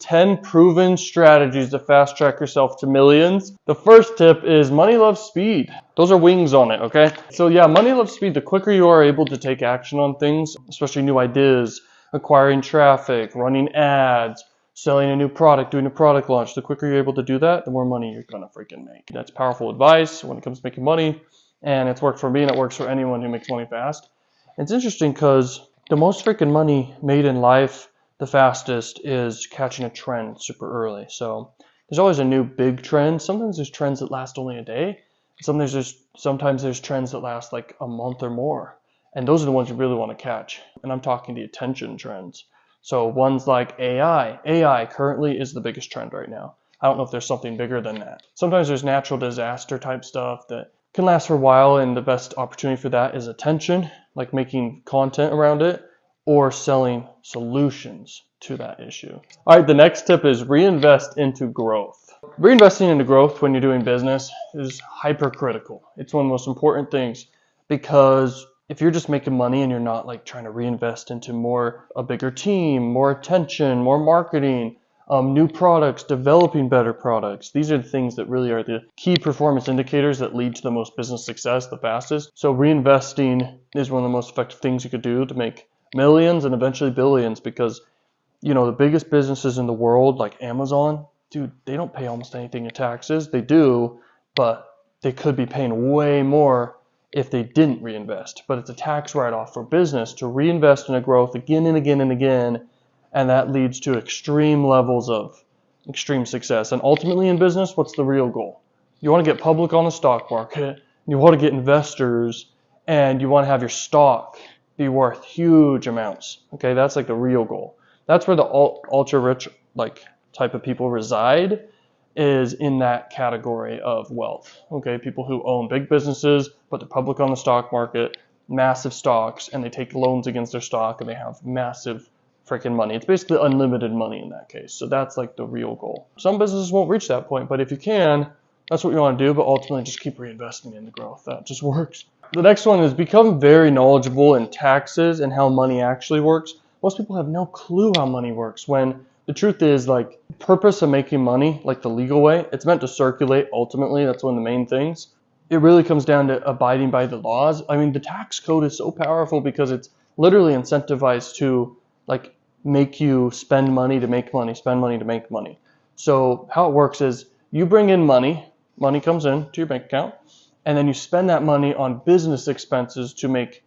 10 proven strategies to fast track yourself to millions. The first tip is money loves speed. Those are wings on it, okay? So yeah, money loves speed. The quicker you are able to take action on things, especially new ideas, acquiring traffic, running ads, selling a new product, doing a product launch, the quicker you're able to do that, the more money you're gonna freaking make. That's powerful advice when it comes to making money, and it's worked for me and it works for anyone who makes money fast. It's interesting because the most freaking money made in life the fastest is catching a trend super early. So there's always a new big trend. Sometimes there's trends that last only a day. Sometimes there's trends that last like a month or more. And those are the ones you really want to catch. And I'm talking the attention trends. So ones like AI. AI currently is the biggest trend right now. I don't know if there's something bigger than that. Sometimes there's natural disaster type stuff that can last for a while, and the best opportunity for that is attention, like making content around it or selling solutions to that issue. All right, the next tip is reinvest into growth. Reinvesting into growth when you're doing business is hypercritical. It's one of the most important things, because if you're just making money and you're not like trying to reinvest into a bigger team, more attention, more marketing, new products, developing better products. These are the things that really are the key performance indicators that lead to the most business success the fastest. So reinvesting is one of the most effective things you could do to make millions and eventually billions, because the biggest businesses in the world, like Amazon, dude, they don't pay almost anything in taxes. They do, but they could be paying way more if they didn't reinvest. But it's a tax write-off for business to reinvest in a growth again and again and again, and that leads to extreme levels of extreme success. And ultimately in business, what's the real goal? You want to get public on the stock market, you want to get investors, and you want to have your stock be worth huge amounts. Okay, that's like the real goal. That's where the ultra rich type of people reside, is in that category of wealth. Okay, people who own big businesses, but they're public on the stock market, massive stocks, and they take loans against their stock, and they have massive freaking money. It's basically unlimited money in that case. So that's like the real goal. Some businesses won't reach that point, but if you can, that's what you want to do. But ultimately, just keep reinvesting in the growth. That just works. The next one is become very knowledgeable in taxes and how money actually works. Most people have no clue how money works, when the truth is, like, the purpose of making money, like the legal way, it's meant to circulate ultimately. That's one of the main things. It really comes down to abiding by the laws. I mean, the tax code is so powerful because it's literally incentivized to like make you spend money to make money, spend money to make money. So how it works is you bring in money comes in to your bank account, and then you spend that money on business expenses to make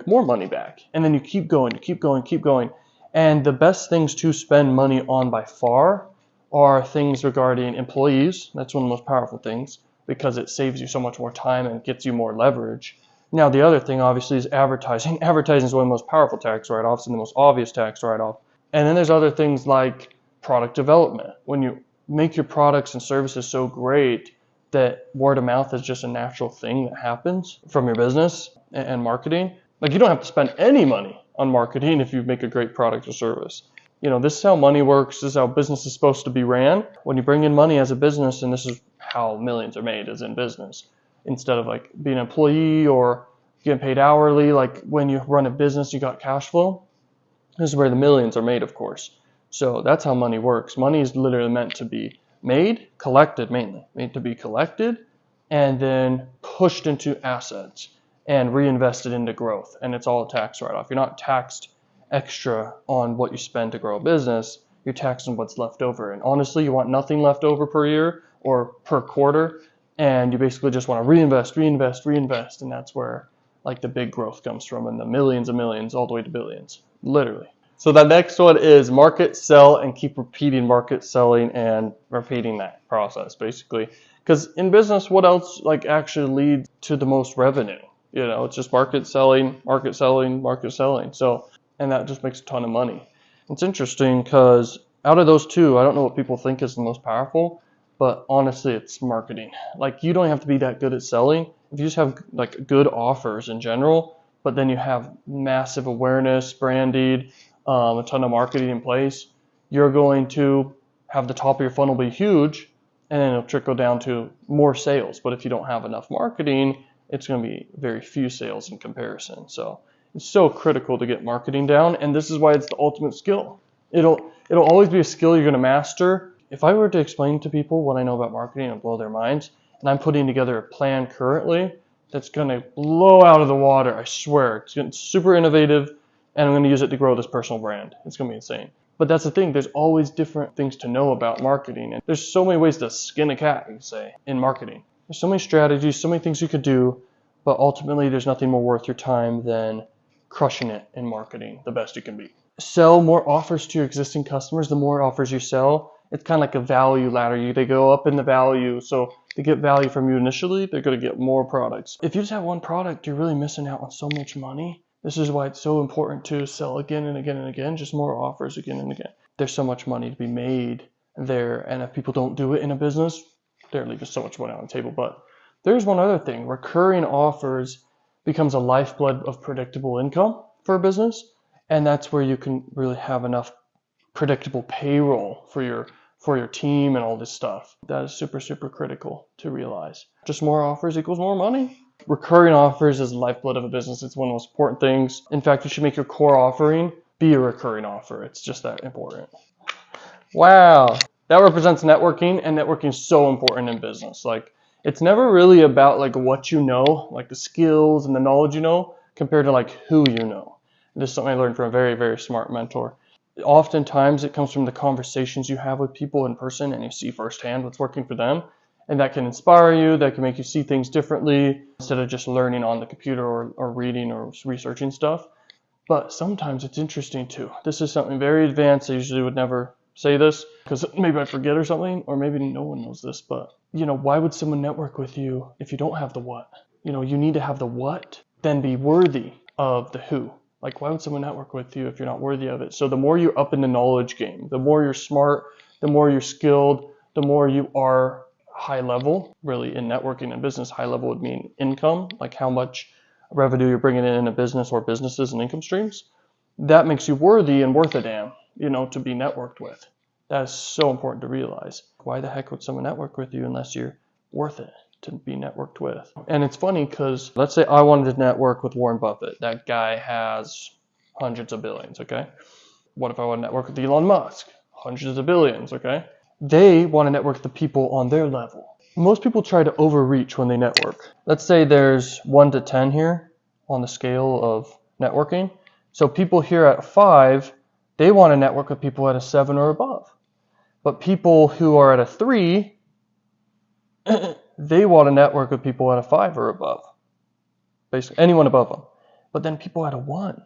more money back. And then you keep going, keep going, keep going. And the best things to spend money on by far are things regarding employees. That's one of the most powerful things, because it saves you so much more time and gets you more leverage. Now, the other thing, obviously, is advertising. Advertising is one of the most powerful tax write-offs and the most obvious tax write-off. And then there's other things like product development. When you make your products and services so great that word of mouth is just a natural thing that happens from your business and marketing. Like, you don't have to spend any money on marketing if you make a great product or service. This is how money works. This is how business is supposed to be ran. When you bring in money as a business, and this is how millions are made, is in business. Instead of like being an employee or getting paid hourly, like when you run a business, you got cash flow. This is where the millions are made, of course. So that's how money works. Money is literally meant to be made, collected mainly, made to be collected, and then pushed into assets and reinvested into growth. And it's all a tax write-off. You're not taxed extra on what you spend to grow a business. You're taxed on what's left over. And honestly, you want nothing left over per year or per quarter. And you basically just want to reinvest. And that's where like the big growth comes from, and the millions and millions all the way to billions, literally. So the next one is market, sell, and keep repeating market, selling, and repeating that process, basically. Because in business, what else like actually leads to the most revenue? It's just market, selling, market, selling, market, selling. So, and that just makes a ton of money. It's interesting because out of those two, I don't know what people think is the most powerful, but honestly, it's marketing. Like, you don't have to be that good at selling. If you just have like good offers in general, but then you have massive awareness, branded, a ton of marketing in place, you're going to have the top of your funnel be huge, and then it'll trickle down to more sales. But if you don't have enough marketing, it's going to be very few sales in comparison. So it's so critical to get marketing down, and this is why it's the ultimate skill. It'll always be a skill you're going to master. If I were to explain to people what I know about marketing and blow their minds, and I'm putting together a plan currently that's going to blow out of the water, I swear. It's getting super innovative, and I'm going to use it to grow this personal brand. It's going to be insane. But that's the thing. There's always different things to know about marketing. And there's so many ways to skin a cat, you could say, in marketing. There's so many strategies, so many things you could do, but ultimately there's nothing more worth your time than crushing it in marketing the best you can be. Sell more offers to your existing customers. The more offers you sell, it's kind of like a value ladder. They go up in the value. So to get value from you initially, they're going to get more products. If you just have one product, you're really missing out on so much money. This is why it's so important to sell again and again and again, just more offers again and again. There's so much money to be made there. And if people don't do it in a business, they're leaving so much money on the table. But there's one other thing. Recurring offers becomes a lifeblood of predictable income for a business. And that's where you can really have enough predictable payroll for your team and all this stuff. That is super, super critical to realize. Just more offers equals more money. Recurring offers is the lifeblood of a business. It's one of the most important things. In fact, you should make your core offering be a recurring offer. It's just that important. Wow. That represents networking, and networking is so important in business. Like, it's never really about like what you know, like the skills and the knowledge you know, compared to like who you know. This is something I learned from a very, very smart mentor. Oftentimes it comes from the conversations you have with people in person, and you see firsthand what's working for them. And that can inspire you, that can make you see things differently instead of just learning on the computer or reading or researching stuff. But sometimes it's interesting too. This is something very advanced. I usually would never say this because maybe I forget or something, or maybe no one knows this, but why would someone network with you if you don't have the what? You need to have the what, then be worthy of the who. Like, why would someone network with you if you're not worthy of it? So the more you're up in the knowledge game, the more you're smart, the more you're skilled, the more you are high level. Really, in networking and business, high level would mean income, like how much revenue you're bringing in a business or businesses and income streams. That makes you worthy and worth a damn, to be networked with. That is so important to realize. Why the heck would someone network with you unless you're worth it to be networked with? And it's funny because let's say I wanted to network with Warren Buffett. That guy has hundreds of billions, okay? What if I want to network with Elon Musk? Hundreds of billions, okay? They want to network with the people on their level. Most people try to overreach when they network. Let's say there's 1 to 10 here on the scale of networking. So people here at 5, they want to network with people at a 7 or above. But people who are at a 3, they want to network with people at a 5 or above. Basically, anyone above them. But then people at a 1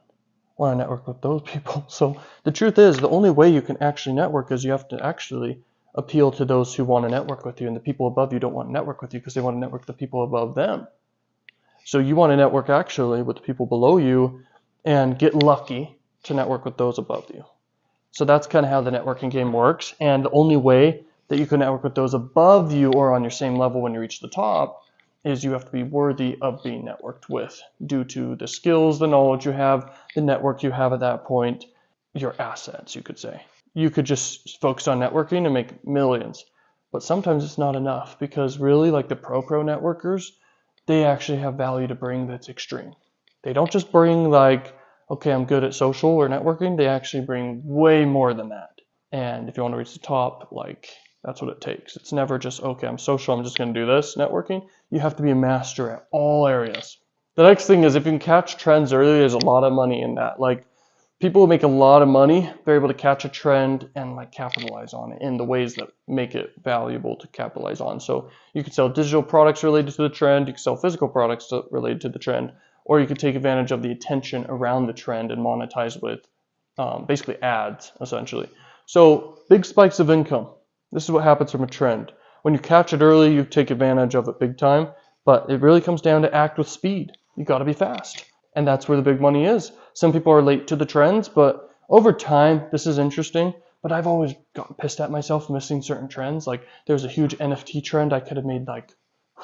want to network with those people. So the truth is, the only way you can actually network is you have to actually appeal to those who want to network with you, and the people above you don't want to network with you because they want to network with the people above them. So you want to network actually with the people below you and get lucky to network with those above you. So that's kind of how the networking game works. And the only way that you can network with those above you or on your same level when you reach the top is you have to be worthy of being networked with due to the skills, the knowledge you have, the network you have at that point, your assets, you could say. You could just focus on networking and make millions. But sometimes it's not enough because really, like the pro networkers, they actually have value to bring that's extreme. They don't just bring like, okay, I'm good at social or networking. They actually bring way more than that. And if you want to reach the top, like that's what it takes. It's never just, okay, I'm social, I'm just going to do this networking. You have to be a master at all areas. The next thing is if you can catch trends early, there's a lot of money in that. Like people who make a lot of money, they're able to catch a trend and like capitalize on it in the ways that make it valuable to capitalize on. So you could sell digital products related to the trend, you could sell physical products related to the trend, or you could take advantage of the attention around the trend and monetize with basically ads, essentially. So big spikes of income. This is what happens from a trend. When you catch it early, you take advantage of it big time, but it really comes down to act with speed. You got to be fast. And that's where the big money is. Some people are late to the trends, but over time, this is interesting. But I've always gotten pissed at myself missing certain trends. Like there was a huge NFT trend. I could have made like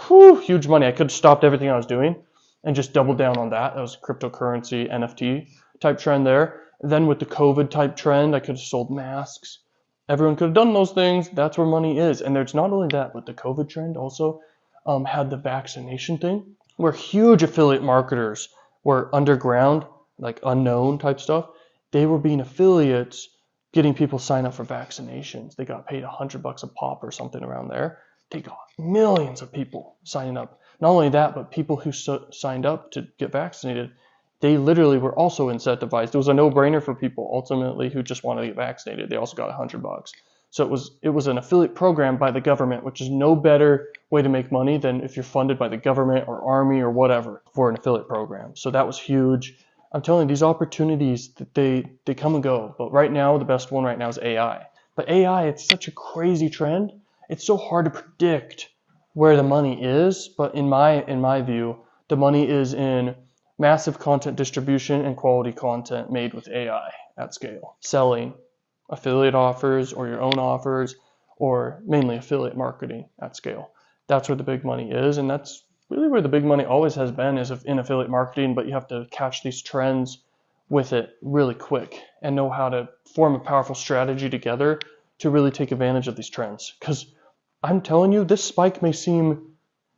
huge money. I could have stopped everything I was doing and just doubled down on that. That was a cryptocurrency NFT type trend there. Then with the COVID type trend, I could have sold masks. Everyone could have done those things. That's where money is. And there's not only that, but the COVID trend also had the vaccination thing where huge affiliate marketers were underground, like unknown type stuff. They were being affiliates getting people sign up for vaccinations. They got paid $100 a pop or something around there. They got millions of people signing up. Not only that, but people who signed up to get vaccinated, they literally were also incentivized. It was a no-brainer for people ultimately who just wanted to get vaccinated. They also got $100. So it was an affiliate program by the government, which is no better way to make money than if you're funded by the government or army or whatever for an affiliate program. So that was huge. I'm telling you, these opportunities, they come and go. But right now, the best one right now is AI. But AI, it's such a crazy trend. It's so hard to predict where the money is. But in my view, the money is in massive content distribution and quality content made with AI at scale. Selling affiliate offers or your own offers, or mainly affiliate marketing at scale. That's where the big money is, and that's really where the big money always has been, is in affiliate marketing, but you have to catch these trends with it really quick and know how to form a powerful strategy together to really take advantage of these trends. Because I'm telling you, this spike may seem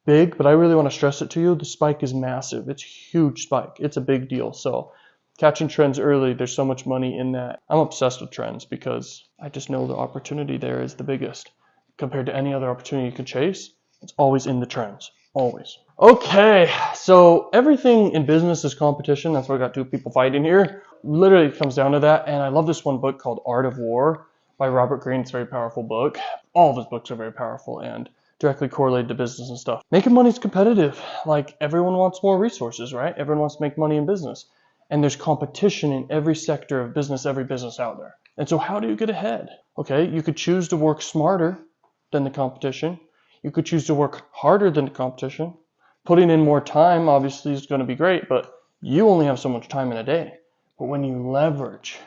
big, but I really want to stress it to you. The spike is massive. It's a huge spike. It's a big deal. So catching trends early, there's so much money in that. I'm obsessed with trends because I just know the opportunity there is the biggest. Compared to any other opportunity you could chase, it's always in the trends. Always. Okay, so everything in business is competition. That's why I got two people fighting here. Literally, it comes down to that. And I love this one book called Art of War by Robert Greene. It's a very powerful book. All of his books are very powerful and directly correlated to business and stuff. Making money is competitive. Like, everyone wants more resources, right? Everyone wants to make money in business. And there's competition in every sector of business, every business out there. And so how do you get ahead? Okay, you could choose to work smarter than the competition. You could choose to work harder than the competition. Putting in more time obviously is going to be great, but you only have so much time in a day. But when you leverage,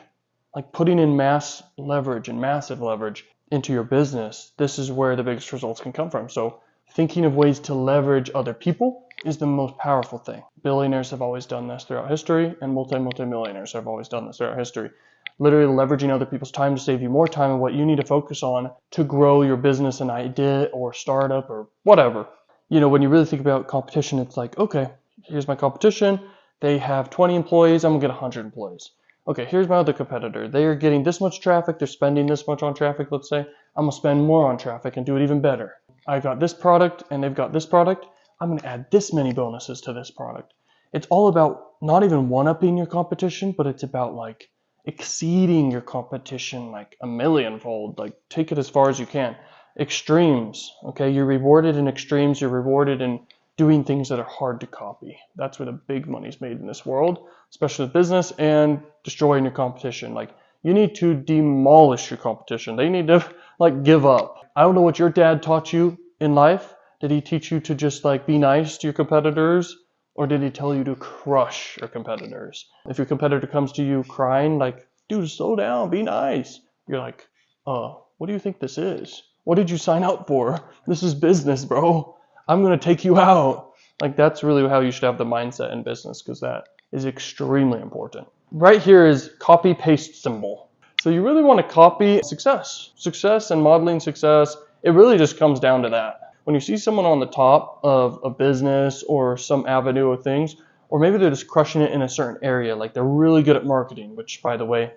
like putting in mass leverage and massive leverage into your business, this is where the biggest results can come from. So thinking of ways to leverage other people is the most powerful thing. Billionaires have always done this throughout history, and multi-millionaires have always done this throughout history. Literally leveraging other people's time to save you more time on what you need to focus on to grow your business and idea or startup or whatever. You know, when you really think about competition, it's like, okay, here's my competition. They have 20 employees. I'm gonna get 100 employees. Okay, here's my other competitor. They are getting this much traffic. They're spending this much on traffic, let's say. I'm gonna spend more on traffic and do it even better. I got this product and they've got this product. I'm gonna add this many bonuses to this product. It's all about not even one-upping your competition, but it's about like exceeding your competition like a millionfold. Like, take it as far as you can. Extremes, okay? You're rewarded in extremes. You're rewarded in doing things that are hard to copy. That's where the big money's made in this world, especially with business, and destroying your competition. Like, you need to demolish your competition. They need to like give up. I don't know what your dad taught you in life. Did he teach you to just like be nice to your competitors? Or did he tell you to crush your competitors? If your competitor comes to you crying, like, dude, slow down, be nice. You're like, what do you think this is? What did you sign up for? This is business, bro. I'm going to take you out. Like, that's really how you should have the mindset in business, because that is extremely important. Right here is copy paste symbol. So you really want to copy success. Success and modeling success, it really just comes down to that. When you see someone on the top of a business or some avenue of things, or maybe they're just crushing it in a certain area, like they're really good at marketing, which, by the way,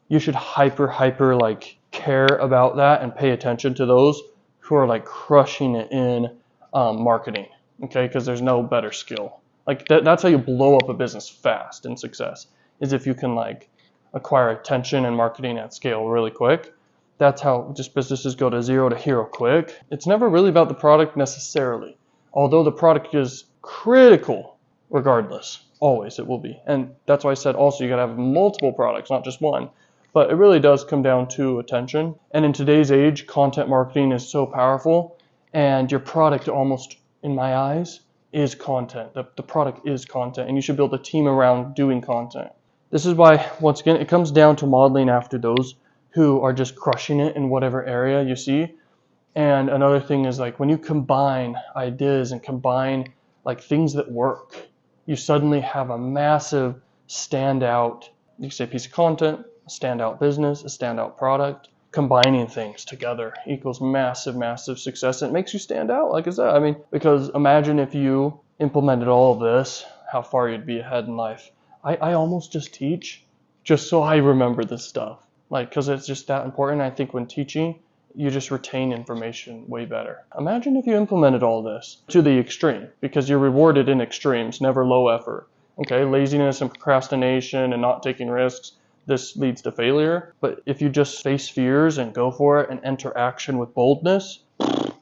you should hyper like care about that and pay attention to those who are like crushing it in marketing, okay? Because there's no better skill. Like that's how you blow up a business fast in success, is if you can like acquire attention and marketing at scale really quick. That's how just businesses go to zero to hero quick. It's never really about the product necessarily, although the product is critical regardless. Always it will be. And that's why I said also you gotta have multiple products, not just one. But it really does come down to attention. And in today's age, content marketing is so powerful, and your product almost, in my eyes, is content. The product is content, and you should build a team around doing content. This is why, once again, it comes down to modeling after those who are just crushing it in whatever area you see. And another thing is, like, when you combine ideas and combine like things that work, you suddenly have a massive standout, you can say, piece of content, a standout business, a standout product. Combining things together equals massive, massive success. And it makes you stand out, like I said. I mean, because imagine if you implemented all of this, how far you'd be ahead in life. I almost just teach just so I remember this stuff. like, because it's just that important. I think when teaching, you just retain information way better. Imagine if you implemented all this to the extreme, because you're rewarded in extremes, never low effort. Okay, laziness and procrastination and not taking risks, this leads to failure. But if you just face fears and go for it and enter action with boldness,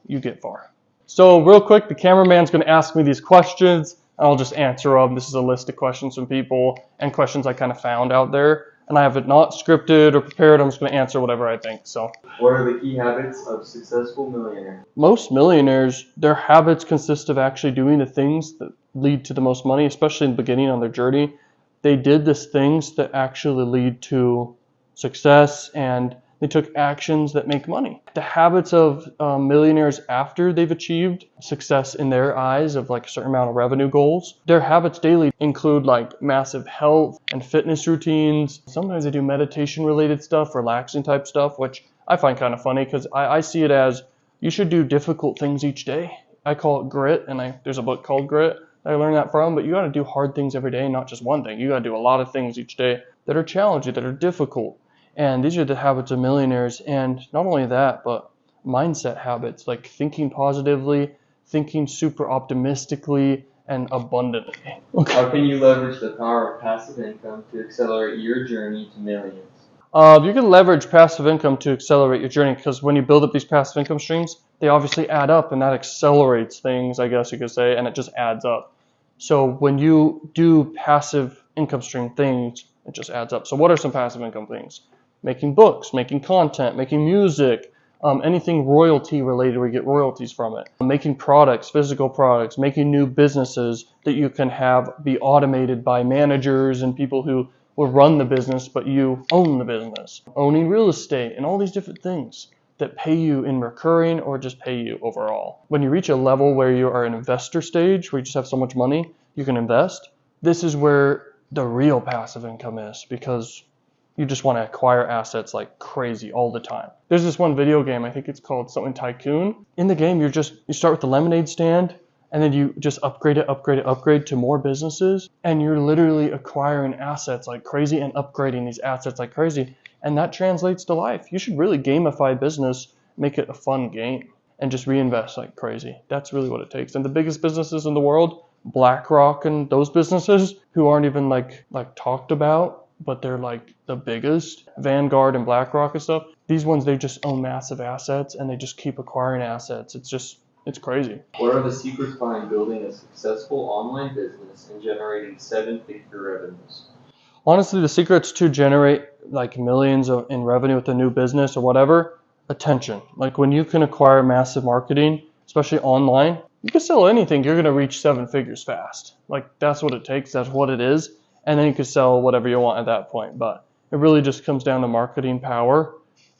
you get far. So real quick, the cameraman's going to ask me these questions. I'll just answer them. This is a list of questions from people and questions I kind of found out there. And I have it not scripted or prepared. I'm just going to answer whatever I think. So, what are the key habits of successful millionaires? Most millionaires, their habits consist of actually doing the things that lead to the most money, especially in the beginning on their journey. They did these things that actually lead to success, and they took actions that make money. The habits of millionaires after they've achieved success in their eyes of like a certain amount of revenue goals, their habits daily include like massive health and fitness routines. Sometimes they do meditation related stuff, relaxing type stuff, which I find kind of funny because I see it as you should do difficult things each day. I call it grit, and there's a book called Grit that I learned that from, but you got to do hard things every day, not just one thing. You got to do a lot of things each day that are challenging, that are difficult. And these are the habits of millionaires. And not only that, but mindset habits, like thinking positively, thinking super optimistically, and abundantly. Okay. How can you leverage the power of passive income to accelerate your journey to millions? You can leverage passive income to accelerate your journey, because when you build up these passive income streams, they obviously add up, and that accelerates things, I guess you could say, and it just adds up. So when you do passive income stream things, it just adds up. So what are some passive income things? Making books, making content, making music, anything royalty related where you get royalties from it. Making products, physical products, making new businesses that you can have be automated by managers and people who will run the business, but you own the business. Owning real estate and all these different things that pay you in recurring or just pay you overall. When you reach a level where you are an investor stage, where you just have so much money you can invest, this is where the real passive income is, because you just want to acquire assets like crazy all the time. There's this one video game, I think it's called something Tycoon. In the game, you start with the lemonade stand, and then you just upgrade to more businesses, and you're literally acquiring assets like crazy and upgrading these assets like crazy, and that translates to life. You should really gamify business, make it a fun game, and just reinvest like crazy. That's really what it takes. And the biggest businesses in the world, BlackRock and those businesses who aren't even like talked about, but they're like the biggest, Vanguard and BlackRock and stuff, these ones, they just own massive assets and they just keep acquiring assets. It's crazy. What are the secrets behind building a successful online business and generating 7-figure revenues? Honestly, the secret's to generate like millions in revenue with a new business or whatever, attention. Like when you can acquire massive marketing, especially online, you can sell anything, you're gonna reach 7 figures fast. Like that's what it takes, that's what it is. And then you can sell whatever you want at that point. But it really just comes down to marketing power,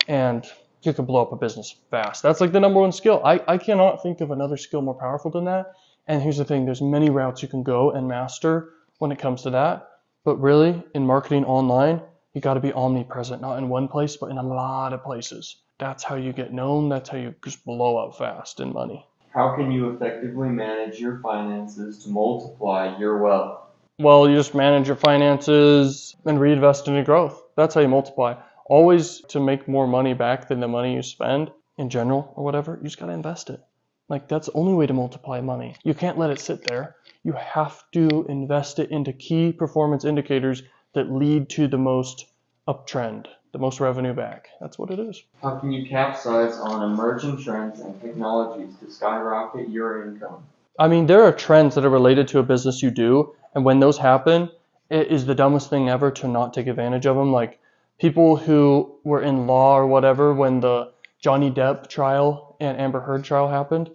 and you can blow up a business fast. That's like the number one skill. I cannot think of another skill more powerful than that. And here's the thing, there's many routes you can go and master when it comes to that. But really, in marketing online, you got to be omnipresent, not in one place, but in a lot of places. That's how you get known. That's how you just blow up fast in money. How can you effectively manage your finances to multiply your wealth? Well, you just manage your finances and reinvest into growth. That's how you multiply. Always, to make more money back than the money you spend in general or whatever, you just got to invest it. Like that's the only way to multiply money. You can't let it sit there. You have to invest it into key performance indicators that lead to the most uptrend, the most revenue back. That's what it is. How can you capitalize on emerging trends and technologies to skyrocket your income? I mean, there are trends that are related to a business you do, and when those happen, it is the dumbest thing ever to not take advantage of them. Like people who were in law or whatever when the Johnny Depp trial and Amber Heard trial happened,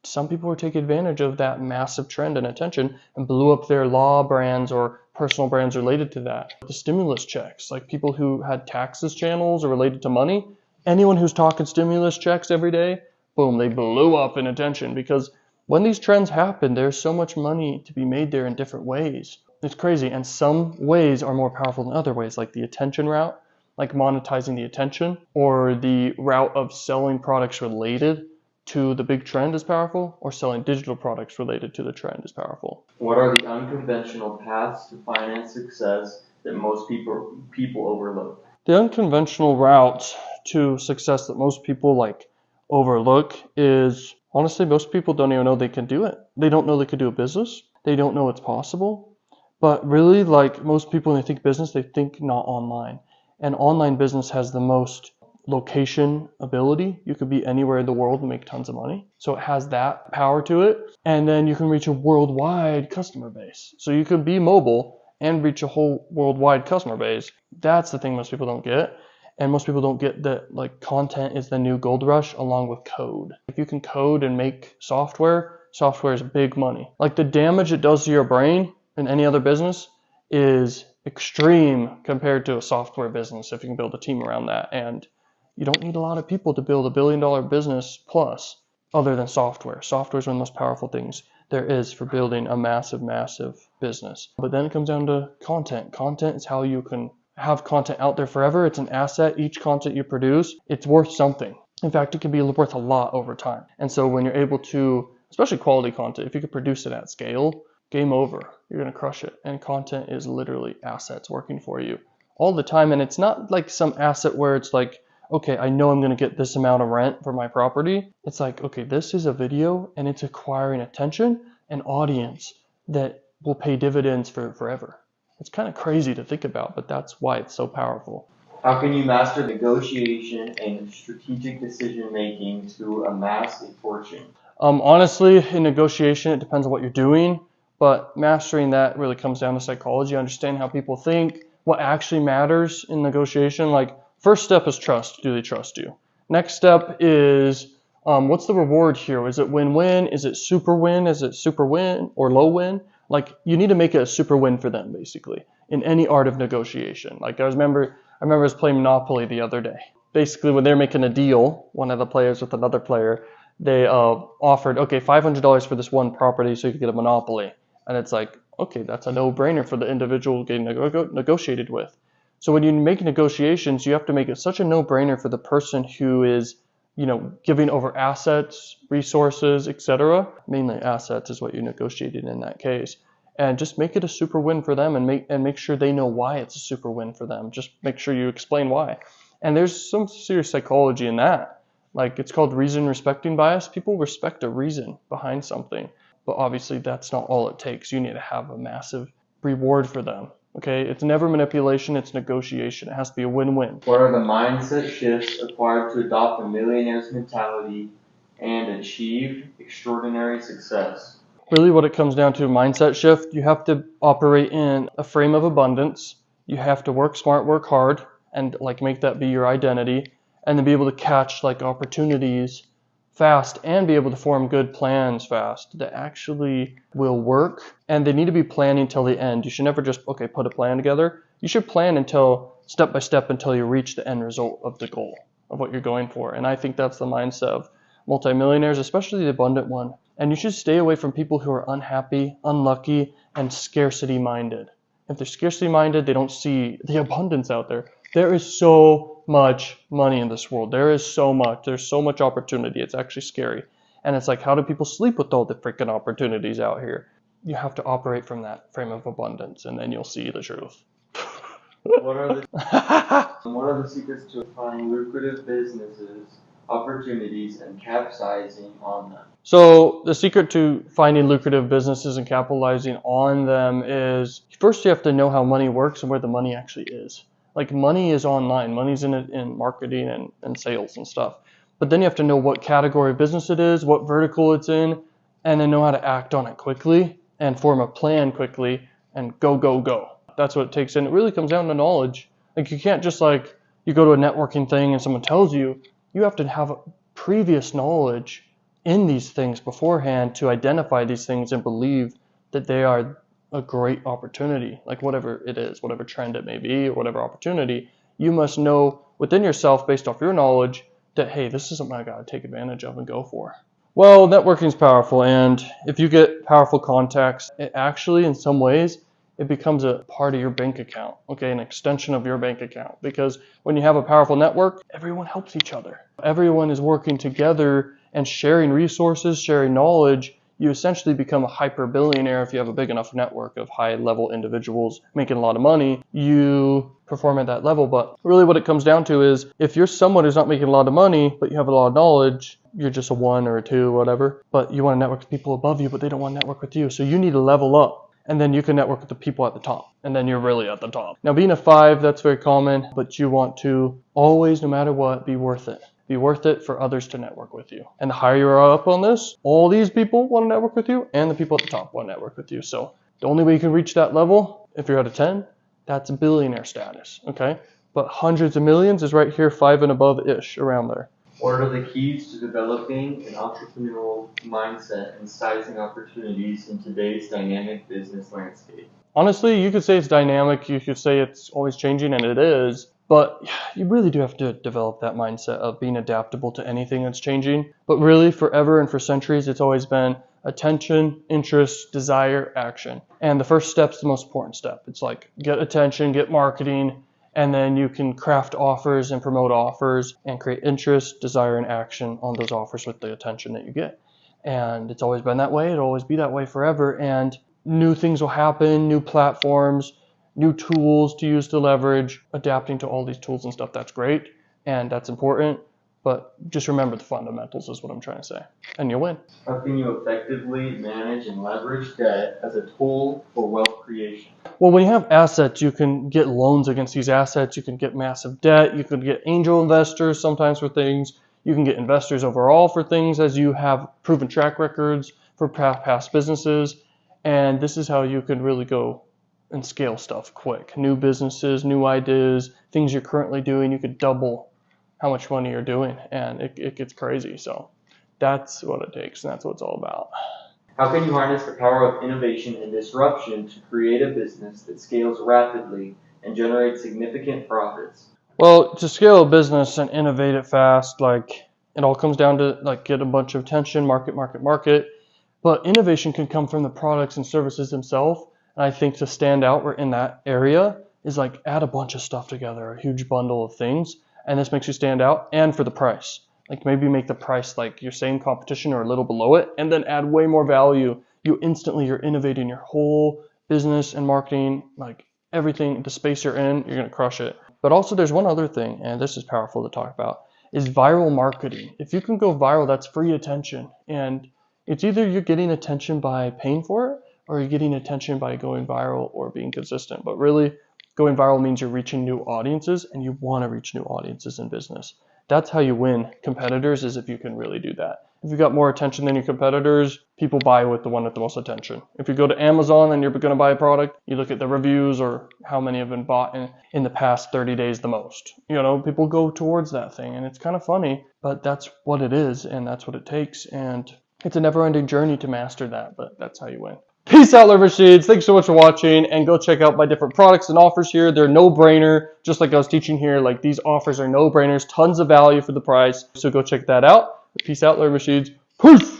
some people were taking advantage of that massive trend and attention and blew up their law brands or personal brands related to that. The stimulus checks, like people who had taxes channels or related to money, anyone who's talking stimulus checks every day, boom, they blew up in attention, because when these trends happen, there's so much money to be made there in different ways. It's crazy, and some ways are more powerful than other ways, like the attention route, like monetizing the attention, or the route of selling products related to the big trend is powerful, or selling digital products related to the trend is powerful. What are the unconventional paths to finance success that most people overlook? The unconventional route to success that most people like overlook is, honestly, most people don't even know they can do it. They don't know they could do a business. They don't know it's possible. But really, like most people, when they think business, they think not online. And online business has the most location ability. You could be anywhere in the world and make tons of money. So it has that power to it. And then you can reach a worldwide customer base. So you can be mobile and reach a whole worldwide customer base. That's the thing most people don't get. And most people don't get that like content is the new gold rush along with code. If you can code and make software, software is big money. Like the damage it does to your brain in any other business is extreme compared to a software business if you can build a team around that. And you don't need a lot of people to build $1 billion business plus other than software. Software is one of the most powerful things there is for building a massive, massive business. But then it comes down to content. Content is how you can have content out there forever. It's an asset. Each content you produce, it's worth something. In fact, it can be worth a lot over time. And so when you're able to, especially quality content, if you could produce it at scale, game over. You're going to crush it. And content is literally assets working for you all the time. And it's not like some asset where it's like, okay, I know I'm going to get this amount of rent for my property. It's like, okay, this is a video and it's acquiring attention and audience that will pay dividends for forever. It's kind of crazy to think about, but that's why it's so powerful. How can you master negotiation and strategic decision making to amass a fortune? Honestly, in negotiation, it depends on what you're doing, but mastering that really comes down to psychology, understand how people think, what actually matters in negotiation. Like, first step is trust. Do they trust you? Next step is, what's the reward here? Is it win-win? Is it super win? Is it super win or low win? Like, you need to make it a super win for them, basically, in any art of negotiation. Like, I remember I was playing Monopoly the other day. Basically, when they're making a deal, one of the players with another player, they offered, okay, $500 for this one property so you could get a Monopoly. And it's like, okay, that's a no-brainer for the individual getting negotiated with. So when you make negotiations, you have to make it such a no-brainer for the person who is, giving over assets, resources, etc. Mainly assets is what you negotiated in that case. And just make it a super win for them and make sure they know why it's a super win for them. Just make sure you explain why. And there's some serious psychology in that. Like, it's called reason respecting bias. People respect a reason behind something. But obviously that's not all it takes. You need to have a massive reward for them. Okay, it's never manipulation, it's negotiation. It has to be a win-win. What are the mindset shifts required to adopt a millionaire's mentality and achieve extraordinary success? Really what it comes down to, mindset shift, you have to operate in a frame of abundance. You have to work smart, work hard, and like make that be your identity, and then be able to catch like opportunities fast and be able to form good plans fast that actually will work. And they need to be planning till the end. You should never just, okay, put a plan together. You should plan until step by step until you reach the end result of the goal of what you're going for. And I think that's the mindset of multimillionaires, especially the abundant one. And you should stay away from people who are unhappy, unlucky, and scarcity minded. If they're scarcity minded, they don't see the abundance out there. There is so much money in this world. There is so much. There's so much opportunity. It's actually scary. And it's like, how do people sleep with all the freaking opportunities out here? You have to operate from that frame of abundance, and then you'll see the truth. What are the secrets to finding lucrative businesses, opportunities, and capitalizing on them? So the secret to finding lucrative businesses and capitalizing on them is, first you have to know how money works and where the money actually is. Like, money is online. Money's in marketing and sales and stuff. But then you have to know what category of business it is, what vertical it's in, and then know how to act on it quickly and form a plan quickly and go, go, go. That's what it takes. And it really comes down to knowledge. Like, you can't just like, you go to a networking thing and someone tells you, you have to have previous knowledge in these things beforehand to identify these things and believe that they are a great opportunity, like whatever it is, whatever trend it may be, or whatever opportunity, you must know within yourself based off your knowledge that, hey, this is something I got to take advantage of and go for. Well, networking is powerful, and if you get powerful contacts, it actually, in some ways, it becomes a part of your bank account, okay, an extension of your bank account, because when you have a powerful network, everyone helps each other. Everyone is working together and sharing resources, sharing knowledge. you essentially become a hyper billionaire if you have a big enough network of high level individuals making a lot of money. You perform at that level. But really what it comes down to is if you're someone who's not making a lot of money, but you have a lot of knowledge, you're just a 1 or a 2, whatever, but you want to network with people above you, but they don't want to network with you. So you need to level up, and then you can network with the people at the top, and then you're really at the top. Now being a 5, that's very common, but you want to always, no matter what, be worth it. Be worth it for others to network with you. And the higher you are up on this, all these people want to network with you, and the people at the top want to network with you. So the only way you can reach that level, if you're at a 10, that's billionaire status, okay? But hundreds of millions is right here, 5 and above-ish, around there. What are the keys to developing an entrepreneurial mindset and sizing opportunities in today's dynamic business landscape? Honestly, you could say it's dynamic, you could say it's always changing, and it is, but you really do have to develop that mindset of being adaptable to anything that's changing. But really, forever and for centuries, it's always been attention, interest, desire, action. And the first step's the most important step. It's like get attention, get marketing, and then you can craft offers and promote offers and create interest, desire, and action on those offers with the attention that you get. And it's always been that way. It'll always be that way forever. And new things will happen, new platforms, new tools to use to leverage, adapting to all these tools and stuff. That's great and that's important. But just remember the fundamentals is what I'm trying to say. And you'll win. How can you effectively manage and leverage debt as a tool for wealth creation? Well, when you have assets, you can get loans against these assets. You can get massive debt. You could get angel investors sometimes for things. You can get investors overall for things as you have proven track records for past businesses. And this is how you can really go and scale stuff quick. New businesses, new ideas, things you're currently doing, you could double how much money you're doing, and it gets crazy. So that's what it takes, and that's what it's all about. How can you harness the power of innovation and disruption to create a business that scales rapidly and generates significant profits? Well, to scale a business and innovate it fast, like it all comes down to like get a bunch of attention, market. But innovation can come from the products and services themselves. And I think to stand out in that area is like add a bunch of stuff together, a huge bundle of things. And this makes you stand out, and for the price. Like maybe make the price like your same competition or a little below it, and then add way more value. You're innovating your whole business and marketing, like everything, the space you're in, you're gonna crush it. But also there's one other thing, and this is powerful to talk about, is viral marketing. If you can go viral, that's free attention. And it's either you're getting attention by paying for it, or you're getting attention by going viral or being consistent. But really, going viral means you're reaching new audiences, and you want to reach new audiences in business. That's how you win competitors, is if you can really do that. If you got more attention than your competitors, people buy with the one with the most attention. If you go to Amazon and you're going to buy a product, you look at the reviews or how many have been bought in the past 30 days the most. You know, people go towards that thing, and it's kind of funny, but that's what it is, and that's what it takes. And it's a never-ending journey to master that, but that's how you win. Peace out, Leverage Seeds. Thanks so much for watching, and go check out my different products and offers here. They're no-brainer, just like I was teaching here. Like these offers are no-brainers, tons of value for the price. So go check that out. Peace out, Leverage Seeds. Peace.